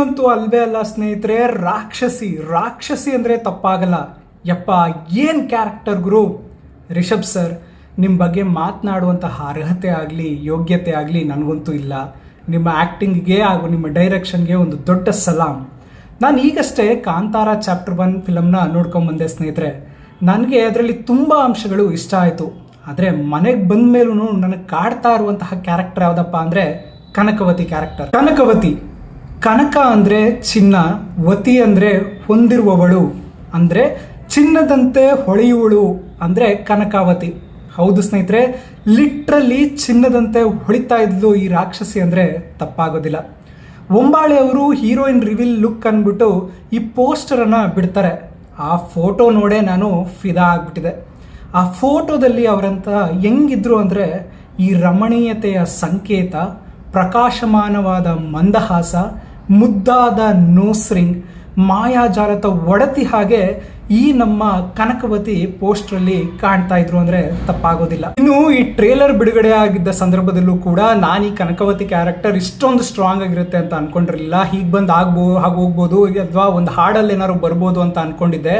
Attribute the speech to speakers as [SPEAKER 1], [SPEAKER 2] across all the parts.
[SPEAKER 1] ಅಂತೂ ಅಲ್ವೇ ಅಲ್ಲ ಸ್ನೇಹಿತರೆ. ರಾಕ್ಷಸಿ ಅಂದರೆ ತಪ್ಪಾಗಲ್ಲ. ಯಪ್ಪ ಏನು ಕ್ಯಾರೆಕ್ಟರ್ ಗುರು. ರಿಷಬ್ ಸರ್, ನಿಮ್ಮ ಬಗ್ಗೆ ಮಾತನಾಡುವಂತಹ ಅರ್ಹತೆ ಆಗಲಿ ಯೋಗ್ಯತೆ ಆಗಲಿ ನನಗಂತೂ ಇಲ್ಲ. ನಿಮ್ಮ ಆ್ಯಕ್ಟಿಂಗ್ಗೆ ಹಾಗೂ ನಿಮ್ಮ ಡೈರೆಕ್ಷನ್ಗೆ ಒಂದು ದೊಡ್ಡ ಸಲಾಮ್. ನಾನು ಈಗಷ್ಟೇ ಕಾಂತಾರ ಚಾಪ್ಟರ್ 1 ಫಿಲಮ್ನ ನೋಡ್ಕೊಂಬಂದೆ ಸ್ನೇಹಿತರೆ. ನನಗೆ ಅದರಲ್ಲಿ ತುಂಬ ಅಂಶಗಳು ಇಷ್ಟ ಆಯಿತು. ಆದರೆ ಮನೆಗೆ ಬಂದ ಮೇಲೂ ನನಗೆ ಕಾಡ್ತಾ ಇರುವಂತಹ ಕ್ಯಾರೆಕ್ಟರ್ ಯಾವುದಪ್ಪ ಅಂದರೆ ಕನಕವತಿ ಕ್ಯಾರೆಕ್ಟರ್. ಕನಕ ಅಂದರೆ ಚಿನ್ನ, ವತಿ ಅಂದರೆ ಹೊಂದಿರುವವಳು, ಅಂದರೆ ಚಿನ್ನದಂತೆ ಹೊಳೆಯುವಳು ಅಂದರೆ ಕನಕಾವತಿ. ಹೌದು ಸ್ನೇಹಿತರೆ, ಲಿಟ್ರಲಿ ಚಿನ್ನದಂತೆ ಹೊಳಿತಾ ಇದ್ಲು ಈ ರಾಕ್ಷಸಿ ಅಂದರೆ ತಪ್ಪಾಗೋದಿಲ್ಲ. ಒಂಬಾಳೆ ಅವರು ಹೀರೋಯಿನ್ ರಿವೀಲ್ ಲುಕ್ ಅಂದ್ಬಿಟ್ಟು ಈ ಪೋಸ್ಟರನ್ನು ಬಿಡ್ತಾರೆ. ಆ ಫೋಟೋ ನೋಡೇ ನಾನು ಫಿದಾ ಆಗಿಬಿಟ್ಟಿದೆ. ಆ ಫೋಟೋದಲ್ಲಿ ಅವರಂತ ಹೆಂಗಿದ್ರು ಅಂದರೆ ಈ ರಮಣೀಯತೆಯ ಸಂಕೇತ, ಪ್ರಕಾಶಮಾನವಾದ ಮಂದಹಾಸ, ಮುದ್ದಾದ ನೋಸ್ರಿಂಗ್, ಮಾಯಾಜಾಲದ ಒಡತಿ ಹಾಗೆ ಈ ನಮ್ಮ ಕನಕವತಿ ಪೋಸ್ಟ್ರಲ್ಲಿ ಕಾಣ್ತಾ ಇದ್ರು ಅಂದರೆ ತಪ್ಪಾಗೋದಿಲ್ಲ. ಇನ್ನು ಈ ಟ್ರೇಲರ್ ಬಿಡುಗಡೆ ಆಗಿದ್ದ ಸಂದರ್ಭದಲ್ಲೂ ಕೂಡ ನಾನು ಈ ಕನಕವತಿ ಕ್ಯಾರೆಕ್ಟರ್ ಇಷ್ಟೊಂದು ಸ್ಟ್ರಾಂಗ್ ಆಗಿರುತ್ತೆ ಅಂತ ಅನ್ಕೊಂಡಿರಲಿಲ್ಲ. ಹೀಗೆ ಬಂದು ಹೋಗ್ಬೋದು ಅಥವಾ ಒಂದು ಹಾಡಲ್ಲಿ ಏನಾದ್ರು ಬರ್ಬೋದು ಅಂತ ಅನ್ಕೊಂಡಿದ್ದೆ.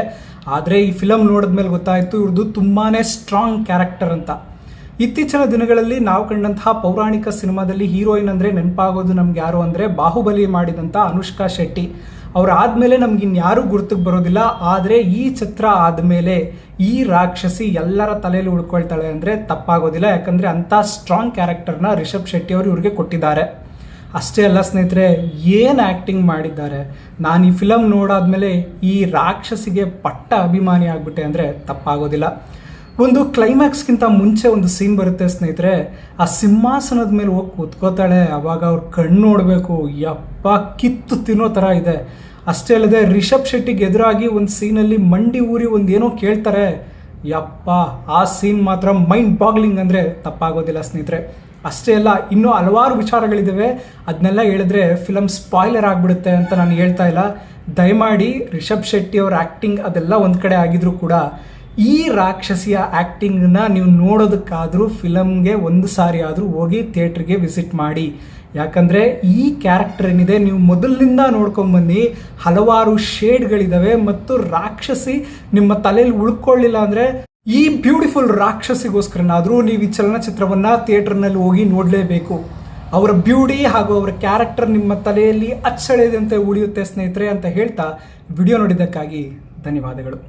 [SPEAKER 1] ಆದರೆ ಈ ಫಿಲಮ್ ನೋಡಿದ್ಮೇಲೆ ಗೊತ್ತಾಯಿತು ಇವ್ರದ್ದು ತುಂಬಾ ಸ್ಟ್ರಾಂಗ್ ಕ್ಯಾರೆಕ್ಟರ್ ಅಂತ. ಇತ್ತೀಚಿನ ದಿನಗಳಲ್ಲಿ ನಾವು ಕಂಡಂತಹ ಪೌರಾಣಿಕ ಸಿನಿಮಾದಲ್ಲಿ ಹೀರೋಯಿನ್ ಅಂದರೆ ನೆನಪಾಗೋದು ನಮ್ಗೆ ಯಾರು ಅಂದರೆ ಬಾಹುಬಲಿ ಮಾಡಿದಂಥ ಅನುಷ್ಕಾ ಶೆಟ್ಟಿ. ಅವ್ರು ಆದಮೇಲೆ ನಮ್ಗೆ ಇನ್ಯಾರೂ ಗುರುತಿಗೆ ಬರೋದಿಲ್ಲ. ಆದರೆ ಈ ಚಿತ್ರ ಆದಮೇಲೆ ಈ ರಾಕ್ಷಸಿ ಎಲ್ಲರ ತಲೆಯಲ್ಲಿ ಉಳ್ಕೊಳ್ತಾಳೆ ಅಂದರೆ ತಪ್ಪಾಗೋದಿಲ್ಲ. ಯಾಕಂದರೆ ಅಂಥ ಸ್ಟ್ರಾಂಗ್ ಕ್ಯಾರೆಕ್ಟರ್ನ ರಿಷಬ್ ಶೆಟ್ಟಿ ಅವರು ಇವ್ರಿಗೆ ಕೊಟ್ಟಿದ್ದಾರೆ. ಅಷ್ಟೇ ಅಲ್ಲ ಸ್ನೇಹಿತರೆ, ಏನು ಆ್ಯಕ್ಟಿಂಗ್ ಮಾಡಿದ್ದಾರೆ. ನಾನು ಈ ಫಿಲಮ್ ನೋಡಾದ್ಮೇಲೆ ಈ ರಾಕ್ಷಸಿಗೆ ಪಟ್ಟ ಅಭಿಮಾನಿ ಆಗಿಬಿಟ್ಟೆ ಅಂದರೆ ತಪ್ಪಾಗೋದಿಲ್ಲ. ಒಂದು ಕ್ಲೈಮ್ಯಾಕ್ಸ್ಗಿಂತ ಮುಂಚೆ ಒಂದು ಸೀನ್ ಬರುತ್ತೆ ಸ್ನೇಹಿತರೆ. ಆ ಸಿಂಹಾಸನದ ಮೇಲೆ ಹೋಗಿ ಕೂತ್ಕೋತಾಳೆ. ಅವಾಗ ಅವ್ರ ಕಣ್ಣು ನೋಡಬೇಕು, ಯಪ್ಪ ಕಿತ್ತು ತಿನ್ನೋ ಥರ ಇದೆ. ಅಷ್ಟೇ ಅಲ್ಲದೆ ರಿಷಬ್ ಶೆಟ್ಟಿಗೆ ಎದುರಾಗಿ ಒಂದು ಸೀನಲ್ಲಿ ಮಂಡಿ ಊರಿ ಒಂದು ಏನೋ ಕೇಳ್ತಾರೆ. ಯಪ್ಪ ಆ ಸೀನ್ ಮಾತ್ರ ಮೈಂಡ್ ಬಾಗ್ಲಿಂಗ್ ಅಂದರೆ ತಪ್ಪಾಗೋದಿಲ್ಲ ಸ್ನೇಹಿತರೆ. ಅಷ್ಟೇ ಅಲ್ಲ, ಇನ್ನೂ ಹಲವಾರು ವಿಚಾರಗಳಿದ್ದಾವೆ. ಅದನ್ನೆಲ್ಲ ಹೇಳಿದ್ರೆ ಫಿಲಮ್ ಸ್ಪಾಯ್ಲರ್ ಆಗಿಬಿಡುತ್ತೆ ಅಂತ ನಾನು ಹೇಳ್ತಾ ಇಲ್ಲ. ದಯಮಾಡಿ ರಿಷಬ್ ಶೆಟ್ಟಿ ಅವ್ರ ಆ್ಯಕ್ಟಿಂಗ್ ಅದೆಲ್ಲ ಒಂದು ಕಡೆ ಆಗಿದ್ರು ಕೂಡ ಈ ರಾಕ್ಷಸಿಯ ಆ್ಯಕ್ಟಿಂಗ್ನ ನೀವು ನೋಡೋದಕ್ಕಾದರೂ ಫಿಲಮ್ಗೆ ಒಂದು ಸಾರಿ ಆದರೂ ಹೋಗಿ ಥಿಯೇಟ್ರಿಗೆ ವಿಸಿಟ್ ಮಾಡಿ. ಯಾಕಂದರೆ ಈ ಕ್ಯಾರೆಕ್ಟರ್ ಏನಿದೆ ನೀವು ಮೊದಲಿನಿಂದ ನೋಡ್ಕೊಂಬಂದು ಹಲವಾರು ಶೇಡ್ಗಳಿದ್ದಾವೆ. ಮತ್ತು ರಾಕ್ಷಸಿ ನಿಮ್ಮ ತಲೆಯಲ್ಲಿ ಉಳ್ಕೊಳ್ಳಿಲ್ಲ ಅಂದರೆ ಈ ಬ್ಯೂಟಿಫುಲ್ ರಾಕ್ಷಸಿಗೋಸ್ಕರನಾದರೂ ನೀವು ಈ ಚಲನಚಿತ್ರವನ್ನು ಥಿಯೇಟರ್ನಲ್ಲಿ ಹೋಗಿ ನೋಡಲೇಬೇಕು. ಅವರ ಬ್ಯೂಟಿ ಹಾಗೂ ಅವರ ಕ್ಯಾರೆಕ್ಟರ್ ನಿಮ್ಮ ತಲೆಯಲ್ಲಿ ಅಚ್ಚಳಿದಂತೆ ಉಳಿಯುತ್ತೆ ಸ್ನೇಹಿತರೆ ಅಂತ ಹೇಳ್ತಾ ವಿಡಿಯೋ ನೋಡಿದ್ದಕ್ಕಾಗಿ ಧನ್ಯವಾದಗಳು.